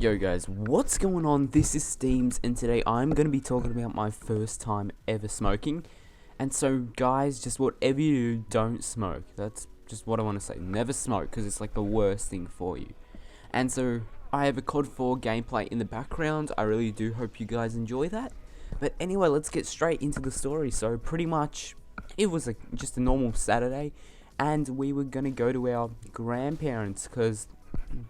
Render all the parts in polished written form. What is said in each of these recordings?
Yo guys, what's going on? This is Steamz, and today I'm going to be talking about my first time ever smoking. And so guys, just whatever you do, don't smoke. That's just what I want to say. Never smoke, because it's like the worst thing for you. And so I have a COD 4 gameplay in the background. I really do hope you guys enjoy that. But anyway, let's get straight into the story. So pretty much, it was just a normal Saturday, and we were going to go to our grandparents, because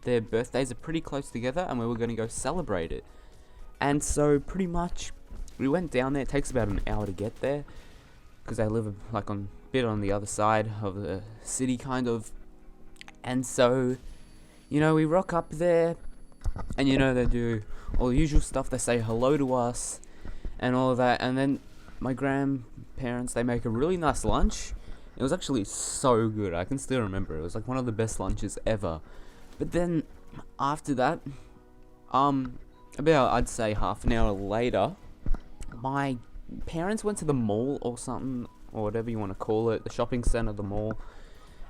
their birthdays are pretty close together, and we were going to go celebrate it. And so pretty much we went down there. It takes about an hour to get there, because they live like on a bit on the other side of the city kind of. And so, you know, we rock up there, and you know, they do all the usual stuff. They say hello to us and all of that, and then my grandparents, they make a really nice lunch. It was actually so good. I can still remember. It was like one of the best lunches ever. But then, after that, about, I'd say half an hour later, my parents went to the mall or something, or whatever you want to call it, the shopping center, the mall.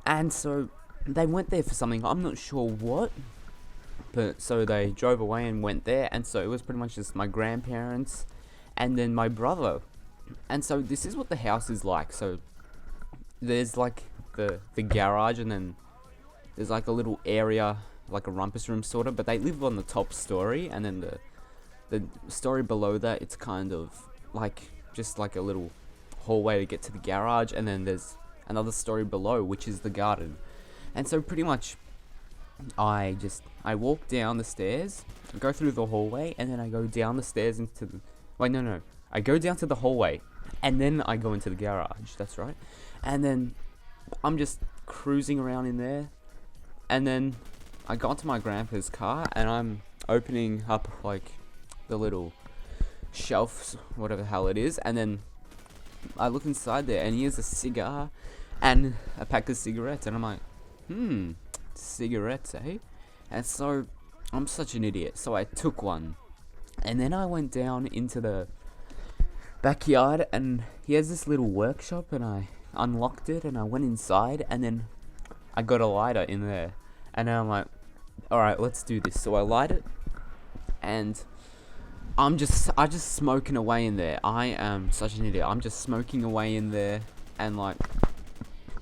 And so, they went there for something, I'm not sure what, but so they drove away and went there, and so it was pretty much just my grandparents, and then my brother. And so, this is what the house is like. So, there's like the garage, and then there's like a little area, like a rumpus room sort of, but they live on the top story, and then the story below that, it's kind of like just like a little hallway to get to the garage, and then there's another story below, which is the garden. And so pretty much I walk down the stairs, go through the hallway, and then I go down the stairs into the, I go down to the hallway, and then I go into the garage, that's right. And then I'm just cruising around in there. And then I got to my grandpa's car, and I'm opening up like the little shelf, whatever the hell it is, and then I look inside there, and here's a cigar and a pack of cigarettes, and I'm like, cigarettes, eh? And so I'm such an idiot, so I took one, and then I went down into the backyard, and he has this little workshop, and I unlocked it, and I went inside, and then I got a lighter in there, and then I'm like, alright, let's do this. So I light it, and I just smoking away in there. I am such an idiot. I'm just smoking away in there, and like,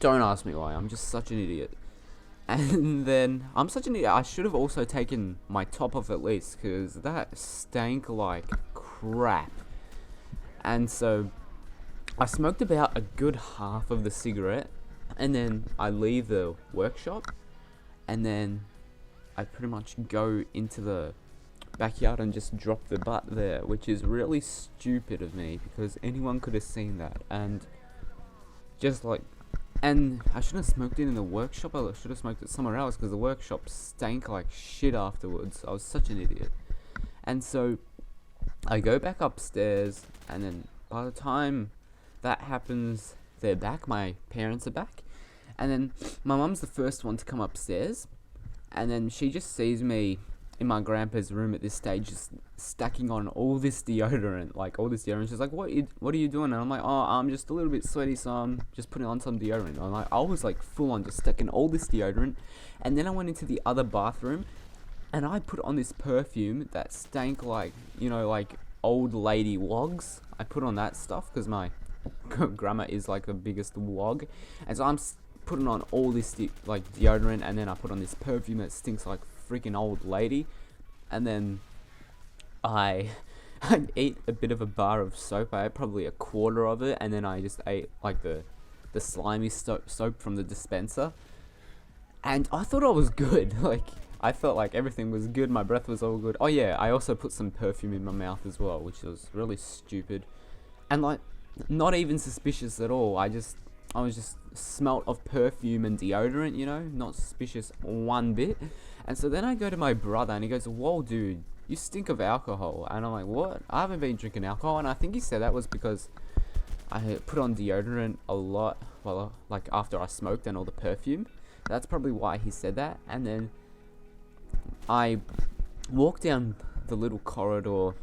don't ask me why, I'm just such an idiot. And then, I'm such an idiot, I should have also taken my top off at least, because that stank like crap. And so, I smoked about a good half of the cigarette, and then I leave the workshop, and then I pretty much go into the backyard and just drop the butt there, which is really stupid of me, because anyone could have seen that. And just like, and I shouldn't have smoked it in the workshop, I should have smoked it somewhere else, because the workshop stank like shit afterwards. I was such an idiot. And so I go back upstairs, and then by the time that happens, they're back, my parents are back, and then my mum's the first one to come upstairs, and then she just sees me in my grandpa's room at this stage, just stacking on all this deodorant, She's like, what are you doing? And I'm like, oh, I'm just a little bit sweaty, so I'm just putting on some deodorant. I was like full on just stacking all this deodorant, and then I went into the other bathroom, and I put on this perfume that stank like, you know, like old lady wogs. I put on that stuff, because my grandma is like the biggest wog, and so I'm putting on all this deodorant, and then I put on this perfume that stinks like freaking old lady, and then I ate a bit of a bar of soap. I ate probably a quarter of it, and then I just ate like the slimy soap from the dispenser, and I thought I was good. Like, I felt like everything was good, my breath was all good. Oh yeah, I also put some perfume in my mouth as well, which was really stupid, and like, not even suspicious at all. I was just smelt of perfume and deodorant, you know, not suspicious one bit. And so then I go to my brother, and he goes, whoa dude, you stink of alcohol. And I'm like, what? I haven't been drinking alcohol. And I think he said that was because I put on deodorant a lot, well, like after I smoked and all the perfume. That's probably why he said that. And then I walk down the little corridor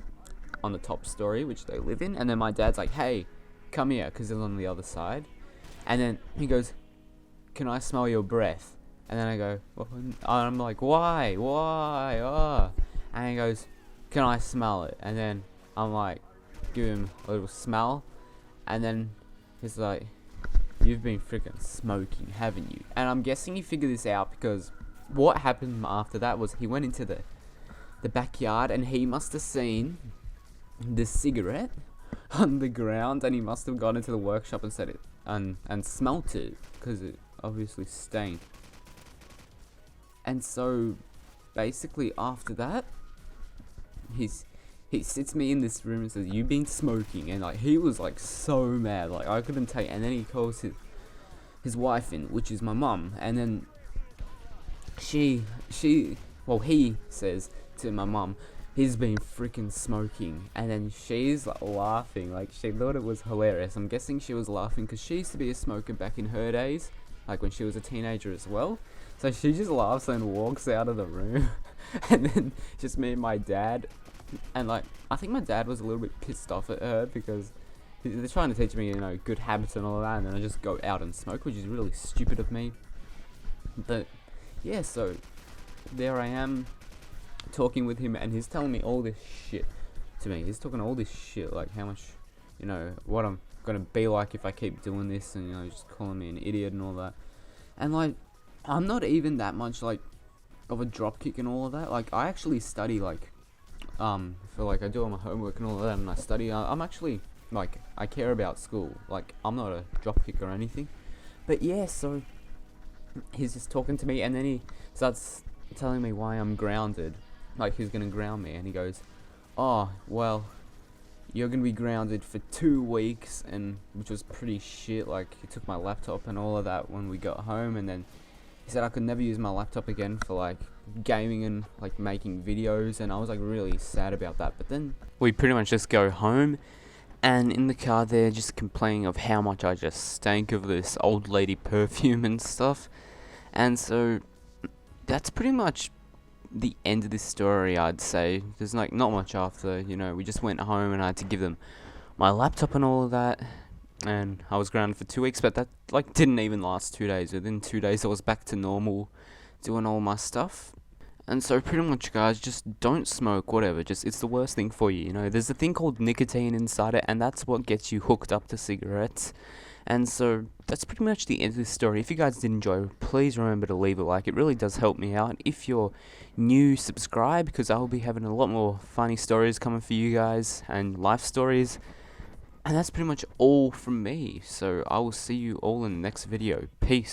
on the top story, which they live in, and then my dad's like, hey, come here, because he's on the other side. And then he goes, can I smell your breath? And then I go, well, I'm like, why? and he goes, "Can I smell it?" And then I'm like, give him a little smell, and then he's like, "You've been freaking smoking, haven't you?" And I'm guessing he figured this out because what happened after that was he went into the backyard and he must have seen the cigarette on the ground, and he must have gone into the workshop and set it and smelt it because it obviously stank. And so basically after that, he sits me in this room and says, "You've been smoking," and like he was like so mad, like I couldn't take. And then he calls his wife in, which is my mum, and then he says to my mum, "He's been freaking smoking," and then she's like laughing, like she thought it was hilarious. I'm guessing she was laughing because she used to be a smoker back in her days, like when she was a teenager as well. So she just laughs and walks out of the room, and then just me and my dad, and like I think my dad was a little bit pissed off at her because they're trying to teach me, you know, good habits and all that, and then I just go out and smoke, which is really stupid of me. But yeah, so there I am talking with him, and he's telling me all this shit to me. He's talking all this shit, like how much, you know, what I'm gonna be like if I keep doing this, and you know, just calling me an idiot and all that. And like, I'm not even that much like of a dropkick and all of that. Like, I actually study like, for like I do all my homework and all of that, and I study. I'm actually like, I care about school. Like, I'm not a dropkick or anything. But yeah, so he's just talking to me, and then he starts telling me why I'm grounded. Like, he's gonna ground me, and he goes, "Oh, well, you're gonna be grounded for 2 weeks," and which was pretty shit. Like, he took my laptop and all of that when we got home, and then he said I could never use my laptop again for like gaming and like making videos, and I was like really sad about that. But then we pretty much just go home, and in the car they're just complaining of how much I just stank of this old lady perfume and stuff. And so that's pretty much the end of this story, I'd say. There's like not much after, you know, we just went home and I had to give them my laptop and all of that, and I was grounded for 2 weeks, but that like didn't even last 2 days. Within 2 days I was back to normal, doing all my stuff. And so pretty much, guys, just don't smoke, whatever, just it's the worst thing for you, you know. There's a thing called nicotine inside it, and that's what gets you hooked up to cigarettes. And so that's pretty much the end of this story. If you guys did enjoy, please remember to leave a like. It really does help me out. If you're new, subscribe, because I'll be having a lot more funny stories coming for you guys, and life stories. And that's pretty much all from me. So I will see you all in the next video. Peace.